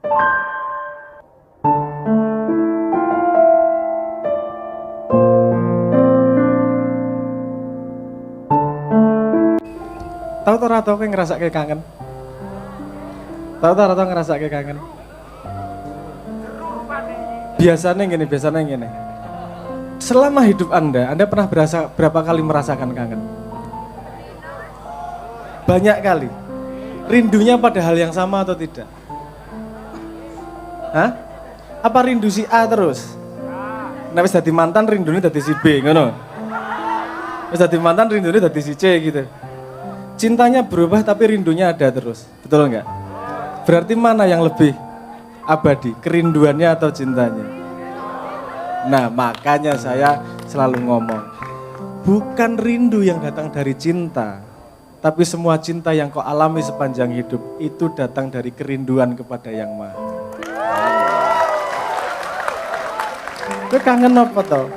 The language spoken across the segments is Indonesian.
Tahu ora tau kowe ngrasake kangen? Tahu ora tau ngrasake kangen? Biasanya gini. Selama hidup Anda pernah berapa kali merasakan kangen? Banyak kali. Rindunya pada hal yang sama atau tidak? Hah? Apa rindu si A terus? Nah, wis dadi mantan rindunya dadi si B, ngono. Wis dadi mantan rindunya dadi si C gitu. Cintanya berubah tapi rindunya ada terus, betul enggak? Berarti mana yang lebih abadi, kerinduannya atau cintanya? Nah, makanya saya selalu ngomong, bukan rindu yang datang dari cinta, tapi semua cinta yang kau alami sepanjang hidup itu datang dari kerinduan kepada Yang Maha. Kau kangen apa tau?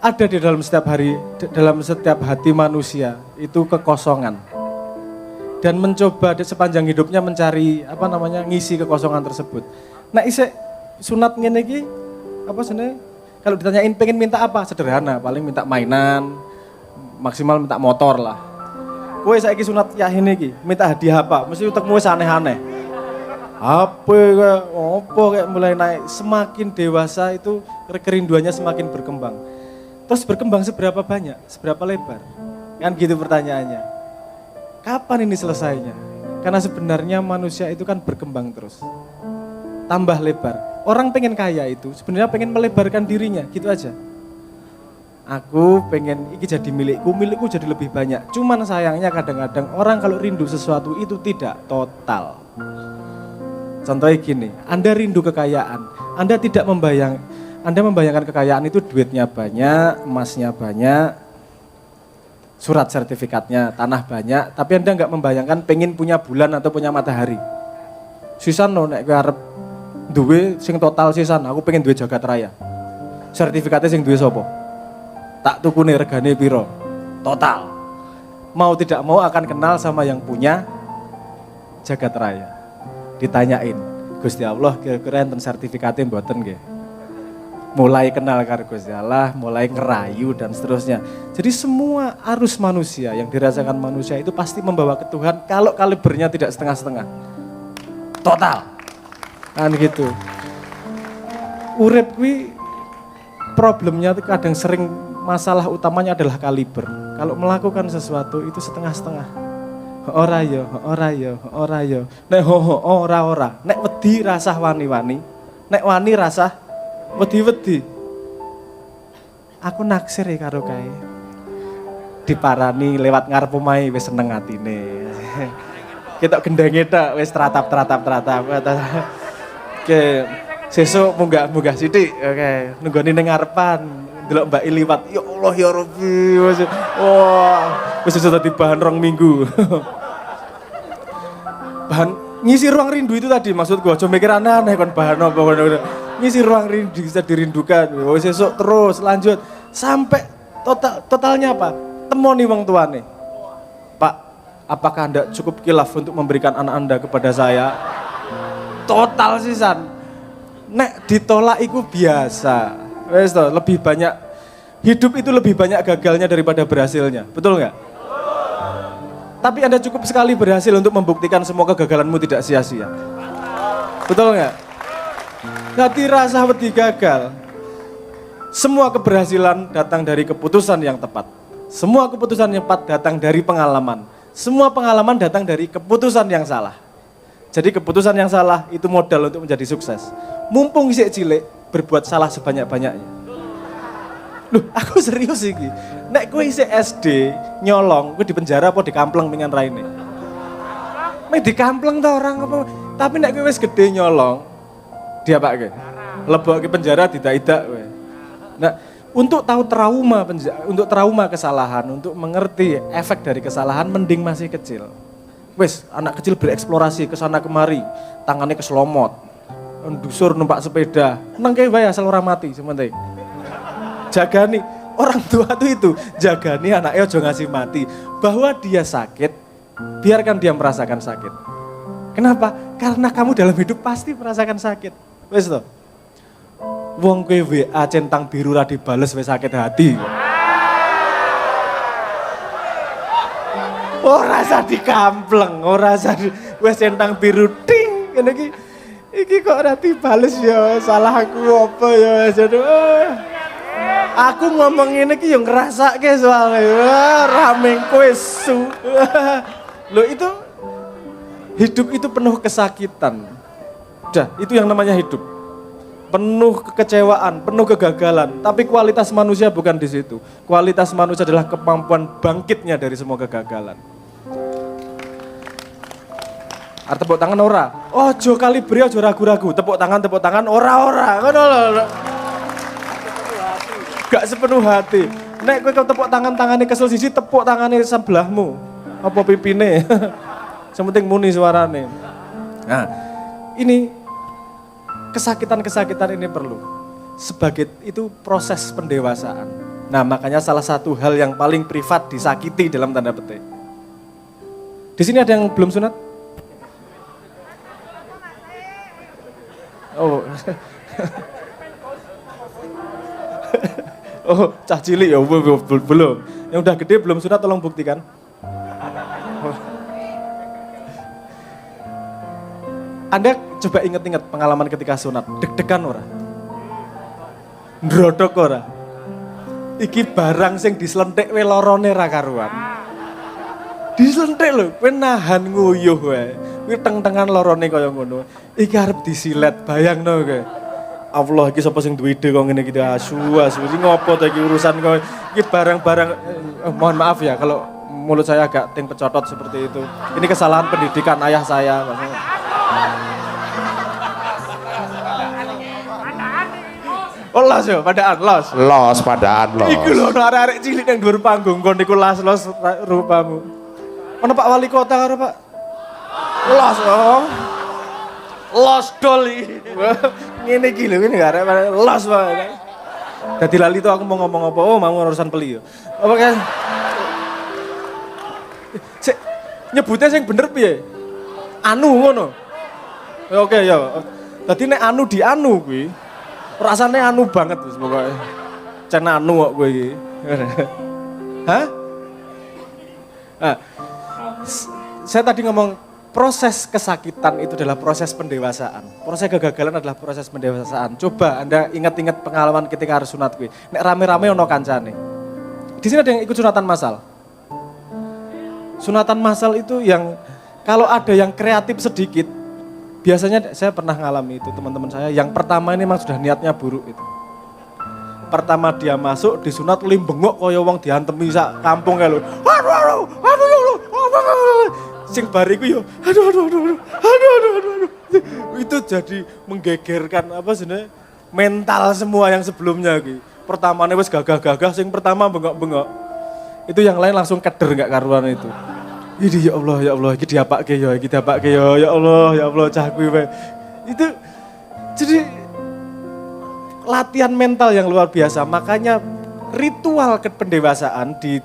Ada di dalam setiap hati manusia itu kekosongan. Dan mencoba sepanjang hidupnya mencari ngisi kekosongan tersebut. Nah, isek sunat ngene iki apa sebenarnya? Kalau ditanyain pengen minta apa? Sederhana, paling minta mainan, maksimal minta motor lah. Kowe saiki sunat yahin iki, minta hadiah apa? Mesti utekmu wis aneh-aneh. HP kayak mulai naik, semakin dewasa itu kerinduannya semakin berkembang. Terus berkembang seberapa banyak, seberapa lebar? Kan gitu pertanyaannya. Kapan ini selesainya? Karena sebenarnya manusia itu kan berkembang terus. Tambah lebar. Orang pengen kaya itu sebenarnya pengen melebarkan dirinya, gitu aja. Aku pengen iki jadi milikku jadi lebih banyak. Cuman sayangnya kadang-kadang orang kalau rindu sesuatu itu tidak total. Contohnya gini, Anda rindu kekayaan, Anda membayangkan kekayaan itu duitnya banyak, emasnya banyak, surat sertifikatnya, tanah banyak, tapi Anda nggak membayangkan pengen punya bulan atau punya matahari. Sisan no, nek gue harap duwe sing total sisan, aku pengen duwe jagat raya. Sertifikatnya sing duwe sopo? Tak tukune regane piro? Total. Mau tidak mau akan kenal sama yang punya jagat raya. Ditanyain, Gusti Allah kira-kira enten sertifikatnya mboten nggih? Mulai kenal karo Gusti Allah, mulai ngerayu dan seterusnya. Jadi semua arus manusia yang dirasakan manusia itu pasti membawa ke Tuhan kalau kalibernya tidak setengah-setengah. Total. Kan gitu. Urip kuwi problemnya itu kadang sering masalah utamanya adalah kaliber. Kalau melakukan sesuatu itu setengah-setengah. Ora yo. Nek ora. Nek wedi rasah wani-wani. Nek wani rasah wedi-wedi. Aku naksir ya karo kae. Diparani lewat ngarep omahe wis seneng atine. Ketok gendenge tok wis teratap. Oke, sesuk munggah sithik. Oke, nunggoni ning ngarepan, ndelok Mbak I liwat. Ya Allah ya Rabbi. Wah, wis sudah dadi bahan 2 minggu. Bahan ngisi ruang rindu itu tadi maksudku. Aja mikir aneh-aneh kon bahan apa ngisi ruang rindu bisa dirindukan. Wis sesuk terus lanjut sampai totalnya apa? Temoni wong tuane. Pak, apakah Anda cukup kilaf untuk memberikan anak Anda kepada saya? Total sisan. Nek ditolak iku biasa. Wes toh, lebih banyak hidup itu lebih banyak gagalnya daripada berhasilnya. Betul enggak? Tapi Anda cukup sekali berhasil untuk membuktikan semua kegagalanmu tidak sia-sia. Betul enggak? Jadi rasa wedi gagal. Semua keberhasilan datang dari keputusan yang tepat. Semua keputusan yang tepat datang dari pengalaman. Semua pengalaman datang dari keputusan yang salah. Jadi keputusan yang salah itu modal untuk menjadi sukses. Mumpung isik cilik, berbuat salah sebanyak-banyaknya. Loh, aku serius iki. Nek kowe isik SD nyolong, kowe di penjara apa di kampleng dengan raine? Mek di kampleng ta orang apa? Tapi nek kowe wis gede nyolong, diapake? Lebokke penjara didak-idak kowe. Nah, untuk tahu trauma kesalahan, untuk mengerti efek dari kesalahan mending masih kecil. Wes, anak kecil bereksplorasi ke sana kemari, tangannya keselomot, ndusur numpak sepeda, nang kae wae asal ora mati sementing. Jagani orang tua tuh itu, jagani anaknya aja ngasih mati. Bahwa dia sakit, biarkan dia merasakan sakit. Kenapa? Karena kamu dalam hidup pasti merasakan sakit. Wes toh. Wong kowe WA centang biru ra dibales wis sakit hati. Ora usah dikampleng, ora usah wis centang biru ting ngene iki kok ora dibales ya, salah aku apa ya. Aduh. Aku ngomong ngene iki yo ngrasake soalnya rame kowe su. Loh itu hidup itu penuh kesakitan. Udah, itu yang namanya hidup. Penuh kekecewaan, penuh kegagalan. Tapi kualitas manusia bukan di situ. Kualitas manusia adalah kemampuan bangkitnya dari semua kegagalan. Tepuk tangan ora. Ojo kalibri ojo ragu-ragu. Tepuk tangan ora. Ngono lho. Gak sepenuh hati. Nek kowe tepuk tangane kesel sisi, tepuk tangane sebelahmu. Apa pipine? Yang penting muni suarane. Nah, ini kesakitan-kesakitan ini perlu. Sebagai itu proses pendewasaan. Nah, makanya salah satu hal yang paling privat disakiti dalam tanda petik. Di sini ada yang belum sunat? Oh. Oh, cah cilik ya belum. Yang udah gede belum sunat tolong buktikan. Anda coba ingat-ingat pengalaman ketika sunat, deg-degan ora? Ndrodok ora? Iki barang sing dislenthik we lorone ra karuan. Dislenthik lho, kowe nahan nguyuh wae. Kuwi teng-tengan lorone kaya ngono. Iki arep disilet, bayangno kowe. Allah iki sapa sing duwe ide kok ngene iki asu. Iki ngopo ta iki urusan kok iki barang-barang mohon maaf ya kalau mulut saya agak ting pecotot seperti itu. Ini kesalahan pendidikan ayah saya maksudnya. Oh los ya, padaan los. Los padaan los. Iku lho arek-arek cilik nang dhuwur panggung kon niku los rupamu. Ono Pak Wali Kota karo Pak. Los oh. Los dol iki. Ngene iki lho ngene arek los wae. Dadi lali tuh aku mau ngomong apa? Oh, mau urusan peli yo. Apa kan? Sik nyebutnya sing bener piye? Anu ngono. Ya oke ya. Dadi nek anu di anu kuwi rasane anu banget wis pokoke. Cen anu kok kowe iki. Hah? Nah, saya tadi ngomong proses kesakitan itu adalah proses pendewasaan. Proses kegagalan adalah proses pendewasaan. Coba Anda ingat-ingat pengalaman ketika harus sunat kuwi. Nek rame-rame ono kancane. Di sini ada yang ikut sunatan massal. Sunatan massal itu yang kalau ada yang kreatif sedikit, biasanya saya pernah ngalami itu teman-teman saya. Yang pertama ini memang sudah niatnya buruk itu. Pertama dia masuk disunat limbengok kaya wong diantemi sak kampung kae lho. Aduh. Sing bariku yo aduh. Itu jadi menggegerkan apa sebenarnya mental semua yang sebelumnya iki. Pertamane wis gagah-gagah, sing pertama bengok-bengok. Itu yang lain langsung keder enggak karuan itu. Ini ya Allah, iki diapake ya Allah, cah kuwi wae. Itu jadi latihan mental yang luar biasa. Makanya ritual pendewasaan di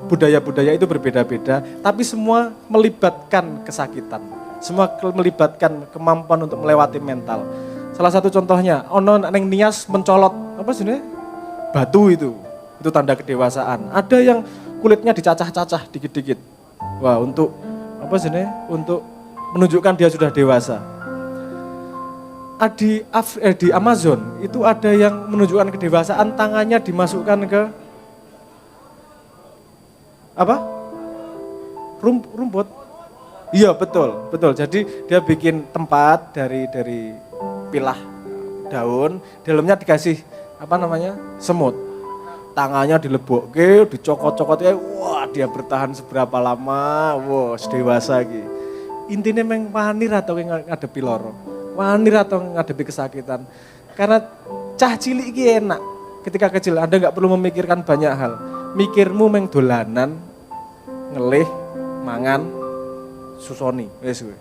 budaya-budaya itu berbeda-beda, tapi semua melibatkan kesakitan. Semua melibatkan kemampuan untuk melewati mental. Salah satu contohnya, ono neng nias mencolot apa sebenarnya? Batu itu tanda kedewasaan. Ada yang kulitnya dicacah-cacah dikit-dikit. Wah, untuk apa sebenarnya? Untuk menunjukkan dia sudah dewasa. Di Amazon itu ada yang menunjukkan kedewasaan, tangannya dimasukkan ke apa? Rumput. Iya betul. Jadi dia bikin tempat dari pilah daun, dalamnya dikasih apa namanya? Semut. Tangannya dilebokke, dicokot-cokotnya, wah dia bertahan seberapa lama, wah dewasa gitu. Intinya memang wani atau ngadepi loro, wani atau ngadepi kesakitan. Karena cah cilik iki enak, ketika kecil Anda nggak perlu memikirkan banyak hal. Mikirmu meng dolanan, ngelih, mangan, susoni, wes gue.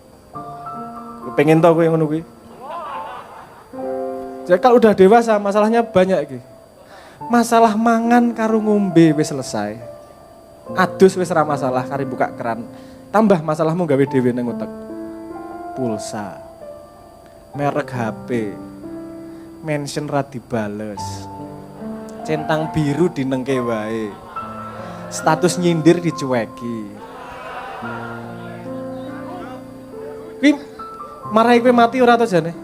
Pengen tau gue yang ngono kuwi. Jadi kalau udah dewasa masalahnya banyak iki. Masalah mangan karo ngombe wis selesai. Adus wis ra masalah kari buka keran. Tambah masalahmu gawe dhewe nang utek. pulsa, merek HP, mention ra dibales, centang biru dinengke wae, status nyindir dicueki. Kuwi marahi kowe mati ora to jane?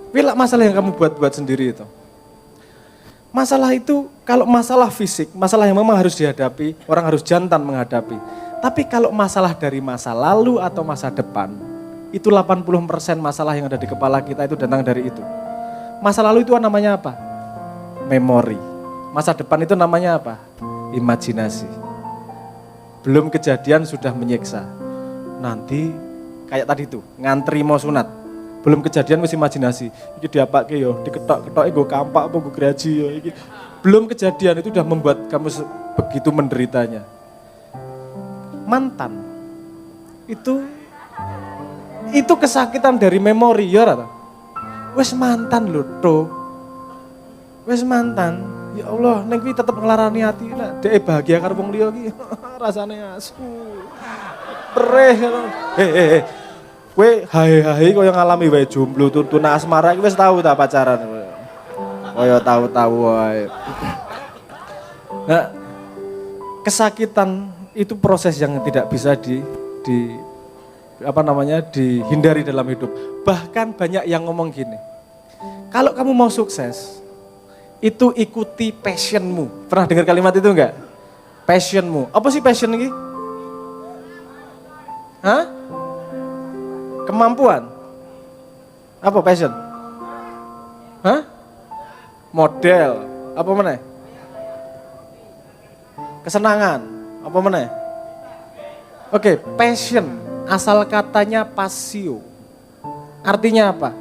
Kuwi masalah yang kamu buat sendiri itu. Masalah itu kalau masalah fisik, masalah yang memang harus dihadapi, orang harus jantan menghadapi. Tapi kalau masalah dari masa lalu atau masa depan, itu 80% masalah yang ada di kepala kita itu datang dari itu. Masa lalu itu namanya apa? Memori. Masa depan itu namanya apa? Imajinasi. Belum kejadian sudah menyiksa. Nanti kayak tadi tuh, ngantri mau sunat. Belum kejadian wis imajinasi. Iki diapake yo, diketok-ketoke nggo kampak apa nggo graji yo iki. Belum kejadian itu udah membuat kamu begitu menderitanya. Mantan. Itu kesakitan dari memori ya ora? Wis mantan lho, to. Wis mantan. Ya Allah, ning kuwi tetep nglarani ati nek dhek bahagia karo wong liya iki rasane asu. Perih. Kowe hae-hae kaya ngalami wae jomblo tuntun asmara iki wis tau ta pacaran. Kaya tahu-tahu wae. Nah, kesakitan itu proses yang tidak bisa dihindari dalam hidup. Bahkan banyak yang ngomong gini. Kalau kamu mau sukses, itu ikuti passionmu. Pernah dengar kalimat itu enggak? Passionmu. Apa sih passion ini? Hah? Kemampuan? Apa passion? Hah? Model? Apa meneh? Kesenangan? Apa meneh? Oke, passion. Asal katanya passio. Artinya apa?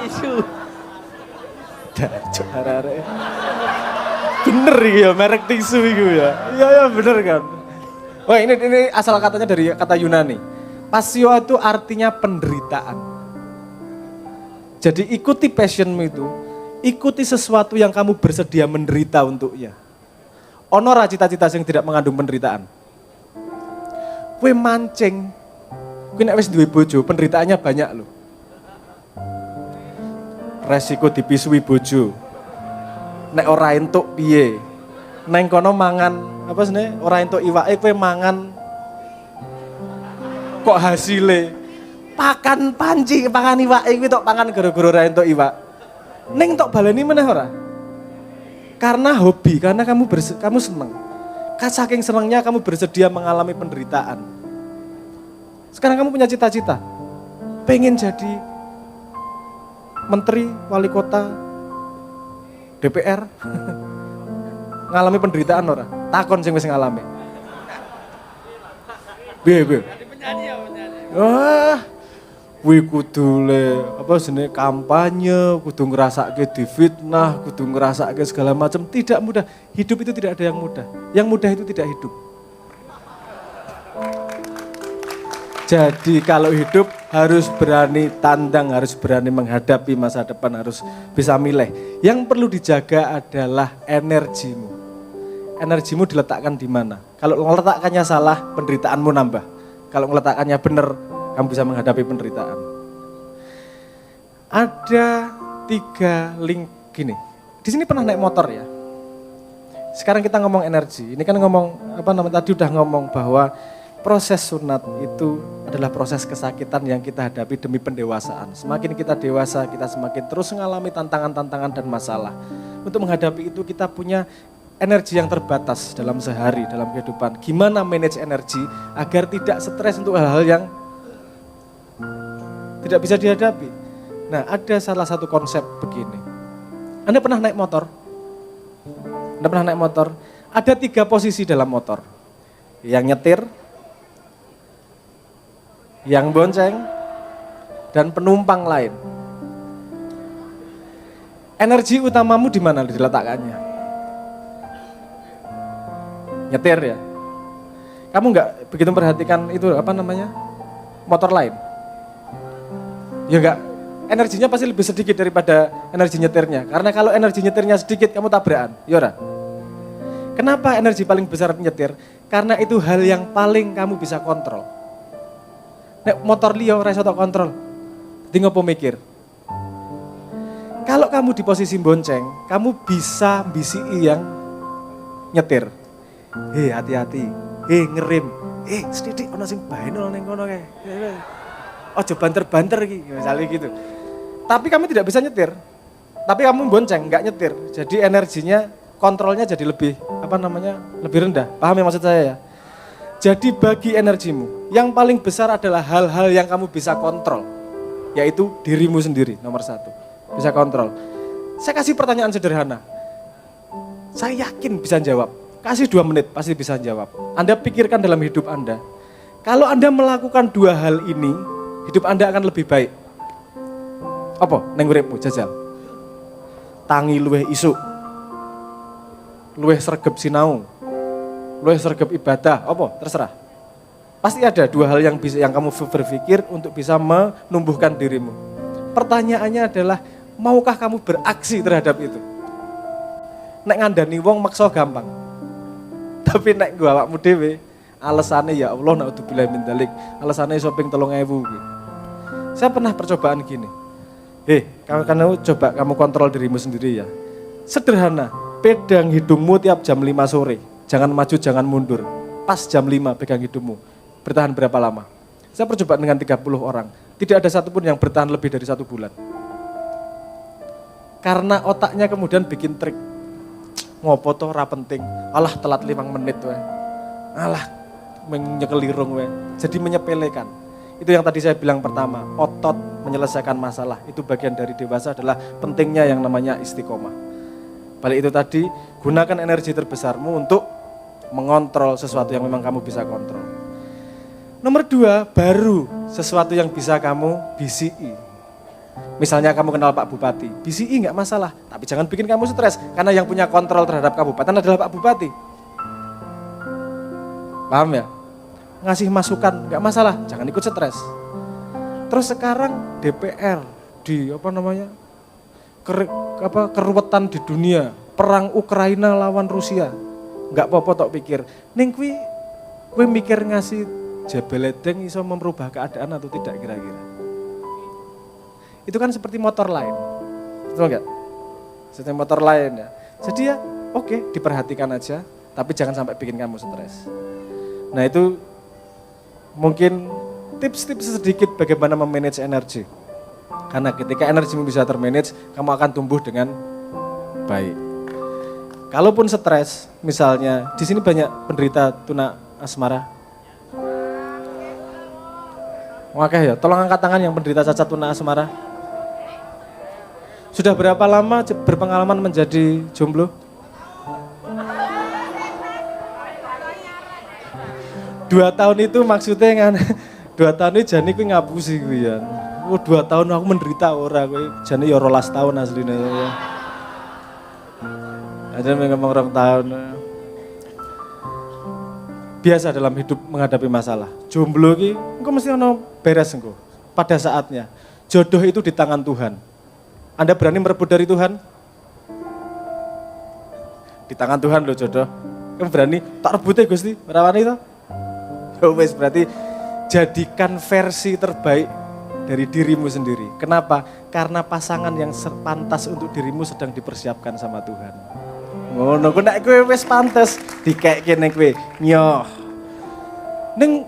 Tisu. Bener ya, merek tisu itu ya. Iya bener kan. Wah ini asal katanya dari kata Yunani. Passio itu artinya penderitaan. Jadi ikuti passionmu itu, ikuti sesuatu yang kamu bersedia menderita untuknya. Ono ra cita-cita yang tidak mengandung penderitaan. Kue mancing, kue nek wis duwe bojo, penderitaannya banyak loh. Resiko dipisui bojo. Nek ora entuk piye? Neng kono mangan apa sih? Ora entuk iwake kowe mangan kok hasile pakan panci, pakan iwake kuwi tok pangan gara-gara ora entuk iwak. Ning tok baleni meneh ora? Karena hobi, karena kamu seneng. Saking senengnya kamu bersedia mengalami penderitaan. Sekarang kamu punya cita-cita, pengen jadi menteri, wali kota, DPR. Ngalami penderitaan ora? Takon sing wis ngalami. Piye? Wah, kuwi kudu kampanye, kudu ngrasake difitnah, kudu ngrasake segala macam. Tidak mudah. Hidup itu tidak ada yang mudah. Yang mudah itu tidak hidup. Jadi kalau hidup harus berani tandang, harus berani menghadapi masa depan, harus bisa milih. Yang perlu dijaga adalah energimu. Energimu diletakkan di mana? Kalau meletakkannya salah, penderitaanmu nambah. Kalau meletakkannya benar, kamu bisa menghadapi penderitaan. Ada 3 link gini. Di sini pernah naik motor ya. Sekarang kita ngomong energi. Ini kan ngomong tadi udah ngomong bahwa proses sunat itu adalah proses kesakitan yang kita hadapi demi pendewasaan. Semakin kita dewasa, kita semakin terus mengalami tantangan-tantangan dan masalah. Untuk menghadapi itu kita punya energi yang terbatas dalam sehari, dalam kehidupan. Gimana manage energi agar tidak stres untuk hal-hal yang tidak bisa dihadapi. Nah, ada salah satu konsep begini. Anda pernah naik motor? Ada 3 posisi dalam motor. Yang nyetir, yang bonceng, dan penumpang lain. Energi utamamu di mana diletakkannya? Nyetir ya. Kamu nggak begitu perhatikan itu motor lain? Ya enggak. Energinya pasti lebih sedikit daripada energi nyetirnya. Karena kalau energi nyetirnya sedikit kamu tabrakan, ya ora? Kenapa energi paling besar nyetir? Karena itu hal yang paling kamu bisa kontrol. Nek motor liya ora iso tok kontrol. Dadi ngopo mikir? Kalau kamu di posisi bonceng, kamu bisa bisiki yang nyetir. Hati-hati. Ngerem. Sithik ana sing baheno ning kono kae. Aja banter-banter iki, misalnya gitu. Tapi kamu tidak bisa nyetir. Tapi kamu bonceng, enggak nyetir. Jadi energinya, kontrolnya jadi lebih lebih rendah. Paham ya maksud saya ya? Jadi bagi energimu, yang paling besar adalah hal-hal yang kamu bisa kontrol. Yaitu dirimu sendiri, nomor 1. Bisa kontrol. Saya kasih pertanyaan sederhana. Saya yakin bisa jawab. Kasih 2 menit, pasti bisa jawab. Anda pikirkan dalam hidup Anda. Kalau Anda melakukan 2 hal ini, hidup Anda akan lebih baik. Apa? Neng uripmu, jajal. Tangi luweh isuk. Luweh sregep sinau. Luweh sregep ibadah, apa? Terserah. Pasti ada 2 hal yang kamu berpikir untuk bisa menumbuhkan dirimu. Pertanyaannya adalah, maukah kamu beraksi terhadap itu? Nek ngandani wong maksa gampang. Tapi nek gua awakmu dhewe, alasannya ya Allah naudzubillah min dzalik. Alasannya shopping 3.000 gitu. Saya pernah percobaan gini. Kamu coba kamu kontrol dirimu sendiri ya. Sederhana, pegang hidungmu tiap jam 5 sore. Jangan maju, jangan mundur. Pas jam 5 pegang hidungmu. Bertahan berapa lama? Saya percobaan dengan 30 orang. Tidak ada satupun yang bertahan lebih dari 1 bulan. Karena otaknya kemudian bikin trik. Ngopo toh ora penting. Alah telat 5 menit we. Alah menyekelirung we. Jadi menyepelekan. Itu yang tadi saya bilang pertama, otot menyelesaikan masalah. Itu bagian dari dewasa adalah pentingnya yang namanya istiqomah. Balik itu tadi, gunakan energi terbesarmu untuk mengontrol sesuatu yang memang kamu bisa kontrol. Nomor 2, baru sesuatu yang bisa kamu bisiki. Misalnya kamu kenal Pak Bupati, bisiki nggak masalah, tapi jangan bikin kamu stres. Karena yang punya kontrol terhadap kabupaten adalah Pak Bupati. Paham ya? Ngasih masukan nggak masalah, jangan ikut stres. Terus sekarang DPR di keruwetan di dunia, perang Ukraina lawan Rusia, nggak apa-apa tok pikir. Ning kuwi mikir ngasih jabeledeng iso merubah keadaan atau tidak kira-kira? Itu kan seperti motor lain, betul nggak? Seperti motor lain ya. Jadi ya oke, diperhatikan aja, tapi jangan sampai bikin kamu stres. Nah itu mungkin tips-tips sedikit bagaimana memanage energi. Karena ketika energimu bisa termanage, kamu akan tumbuh dengan baik. Kalaupun stres, misalnya di sini banyak penderita tuna asmara. Oke ya, tolong angkat tangan yang penderita cacat tuna asmara. Sudah berapa lama berpengalaman menjadi jomblo? 2 tahun itu maksudnya kan 2 tahun itu jane kuwi ngapusi kuwi ya. 2 tahun aku menderita ora kuwi jane ya 12 tahun asline ya. Ada yang ngomong 2 tahun. Biasa dalam hidup menghadapi masalah. Jomblo ki engko mesti ono beres engko pada saatnya. Jodoh itu di tangan Tuhan. Anda berani merebut dari Tuhan? Di tangan Tuhan loh jodoh. Kamu berani tak rebut Gusti, ora wani to? Wes berarti jadikan versi terbaik dari dirimu sendiri. Kenapa? Karena pasangan yang pantas untuk dirimu sedang dipersiapkan sama Tuhan. Ngono ku nek kowe wis pantes dikekke nek kowe nyoh. Ning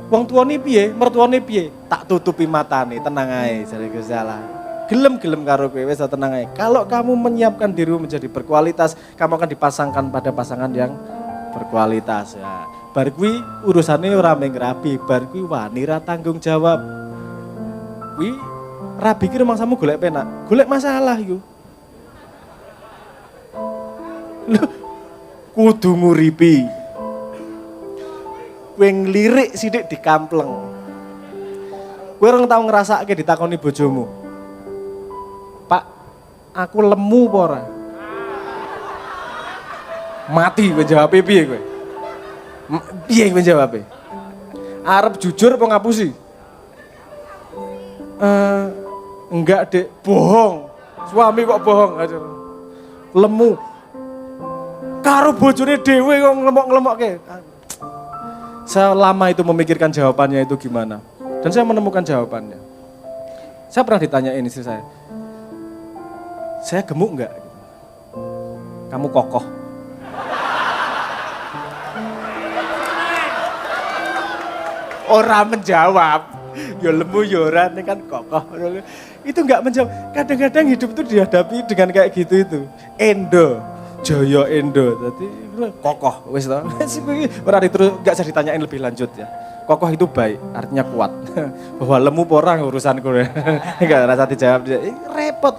wong tuane piye? Mertuane piye? Tak tutupi matane, tenang ae jare Gusti Allah. Gelem-gelem karo kowe wis tenang ae. Kalau kamu menyiapkan dirimu menjadi berkualitas, kamu akan dipasangkan pada pasangan yang berkualitas ya. Bar kuwi urusane ora mung rabi, bar kuwi wani ra tanggung jawab. Kuwi rabi ki rumangsamu golek penak, golek masalah iku. Lho, kudu nguripi. Kowe nglirik sithik dikampleng. Kowe ora tau ngrasake ditakoni bojomu. Pak, aku lemu apa ora? Mati kowe jawab piye kowe? Piye kowe jawab? Arep jujur apa ngapusi? Enggak, Dek, bohong. Suami kok bohong. Lemu. Karo bojone dhewe kok ngelemok-ngelemokke. Saya lama itu memikirkan jawabannya itu gimana. Dan saya menemukan jawabannya. Saya pernah ditanyain istri saya gemuk enggak? Kamu kokoh. Orang menjawab, ya lemu ya ora, ini kan kokoh. Itu enggak menjawab. Kadang-kadang hidup itu dihadapi dengan kayak gitu itu. Endo, Jaya Endo, jadi kokoh. Wis toh. Ora terus enggak usah ditanyain lebih lanjut ya. Kokoh itu baik, artinya kuat. Bahwa lemu orang urusanku. Enggak rasa dijawab dia. Repot.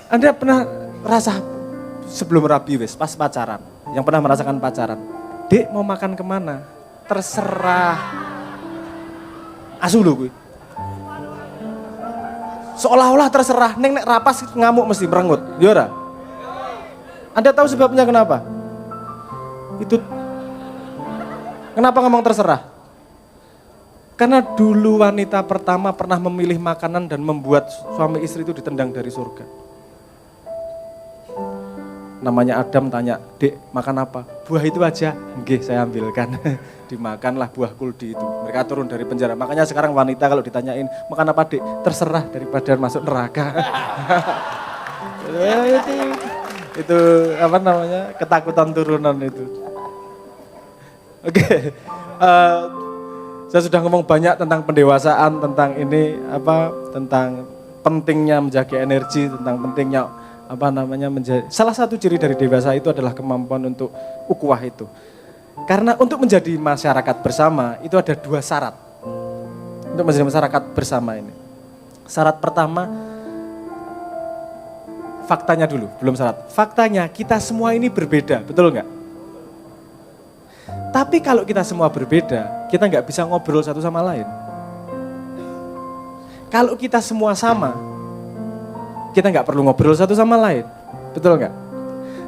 Anda pernah rasa sebelum rabi wis pas pacaran, yang pernah merasakan pacaran. Dek mau makan kemana? Terserah. Asu lho gue. Seolah-olah terserah, nek rapas ngamuk mesti merengut. Ya ora? Anda tahu sebabnya kenapa? Itu kenapa ngomong terserah? Karena dulu wanita pertama pernah memilih makanan dan membuat suami istri itu ditendang dari surga. Namanya Adam tanya, "Dek, makan apa?" "Buah itu aja." "Nggih, saya ambilkan." Dimakanlah buah kuldi itu. Mereka turun dari penjara. Makanya sekarang wanita kalau ditanyain, "Makan apa, Dek?" "Terserah daripada masuk neraka." itu apa namanya? Ketakutan turunan itu. Oke. Saya sudah ngomong banyak tentang pendewasaan, tentang ini tentang pentingnya menjaga energi, tentang pentingnya salah satu ciri dari dewasa itu adalah kemampuan untuk ukhuwah itu. Karena untuk menjadi masyarakat bersama itu ada 2 syarat. Untuk menjadi masyarakat bersama ini. Syarat pertama, faktanya dulu, belum syarat. Faktanya kita semua ini berbeda, betul nggak? Tapi kalau kita semua berbeda, kita nggak bisa ngobrol satu sama lain. Kalau kita semua sama, kita nggak perlu ngobrol satu sama lain, betul nggak?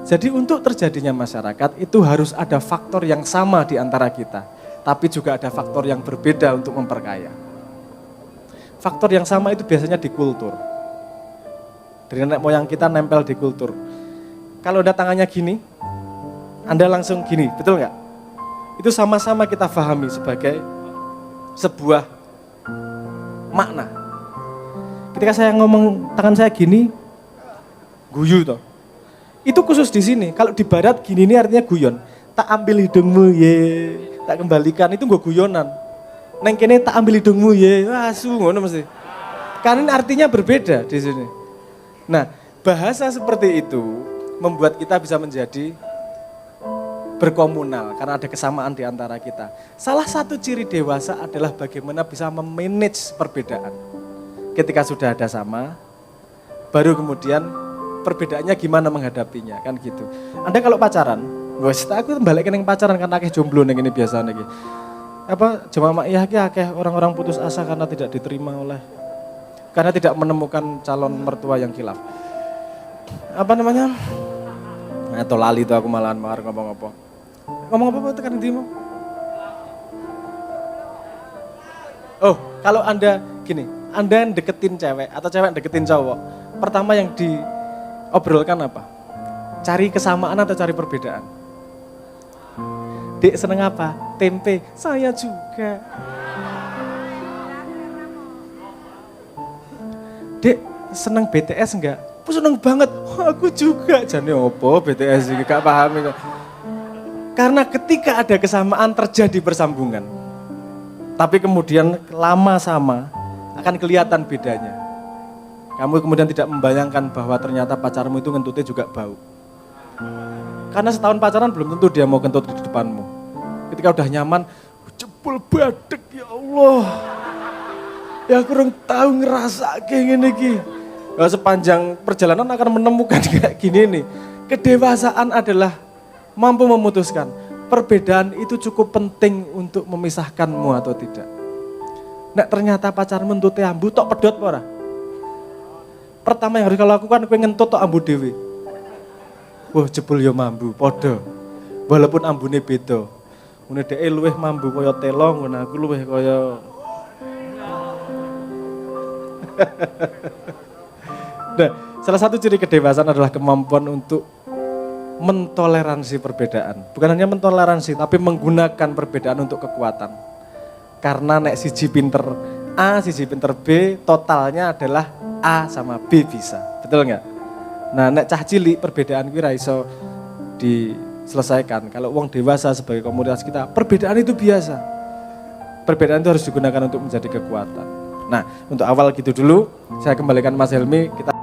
Jadi untuk terjadinya masyarakat itu harus ada faktor yang sama di antara kita, tapi juga ada faktor yang berbeda untuk memperkaya. Faktor yang sama itu biasanya di kultur. Dari nenek moyang kita nempel di kultur. Kalau ada tangannya gini, Anda langsung gini, betul nggak? Itu sama-sama kita pahami sebagai sebuah makna. Ketika saya ngomong tangan saya gini, guyu toh. Itu khusus di sini. Kalau di barat gini ini artinya guyon. Tak ambil hidungmu ye, tak kembalikan, itu gue guyonan. Neng kene tak ambil hidungmu ye, asu ngono mesti. Karena artinya berbeda di sini. Nah, bahasa seperti itu membuat kita bisa menjadi berkomunal karena ada kesamaan di antara kita. Salah satu ciri dewasa adalah bagaimana bisa memanage perbedaan. Ketika sudah ada sama, baru kemudian perbedaannya gimana menghadapinya, kan gitu. Anda kalau pacaran, aku balik ke pacaran kan akeh jomblo ning ini biasa nih. Jemaah iya akeh orang-orang putus asa karena tidak diterima karena tidak menemukan calon mertua yang khilaf. Atau lali tuh aku malahan ngomong apa. Ngomong apa tekan intimu? Oh, kalau Anda gini, Anda deketin cewek atau cewek deketin cowok, pertama yang diobrolkan apa? Cari kesamaan atau cari perbedaan? Dek seneng apa? Tempe, saya juga. Dek seneng BTS enggak? Aku seneng banget, aku juga. Jane opo BTS iki gak paham itu. Karena ketika ada kesamaan terjadi persambungan. Tapi kemudian lama sama akan kelihatan bedanya. Kamu kemudian tidak membayangkan bahwa ternyata pacarmu itu ngentutnya juga bau. Karena setahun pacaran belum tentu dia mau kentut di depanmu. Ketika udah nyaman, jebul badek ya Allah. Ya kurang tahu ngerasa kayak gini. Sepanjang perjalanan akan menemukan kayak gini nih. Kedewasaan adalah mampu memutuskan perbedaan itu cukup penting untuk memisahkanmu atau tidak. Nek ternyata pacarmu ngentute ambu tok pedot ora? Pertama yang harus kau lakukan kowe ngentut tok ambu dhewe. Wah jebul ya mambu padha. Walaupun ambune beda. Ngene dhek luwih mambu kaya telo, ngono aku luwih kaya Nah, salah satu ciri kedewasaan adalah kemampuan untuk mentoleransi perbedaan. Bukan hanya mentoleransi, tapi menggunakan perbedaan untuk kekuatan. Karena nek siji pinter A, siji pinter B, totalnya adalah A sama B bisa. Betul nggak? Nah, nek cah cilik perbedaan kuwi ra iso diselesaikan. Kalau wong dewasa sebagai komunitas kita, perbedaan itu biasa. Perbedaan itu harus digunakan untuk menjadi kekuatan. Nah, untuk awal gitu dulu, saya kembalikan Mas Helmi, kita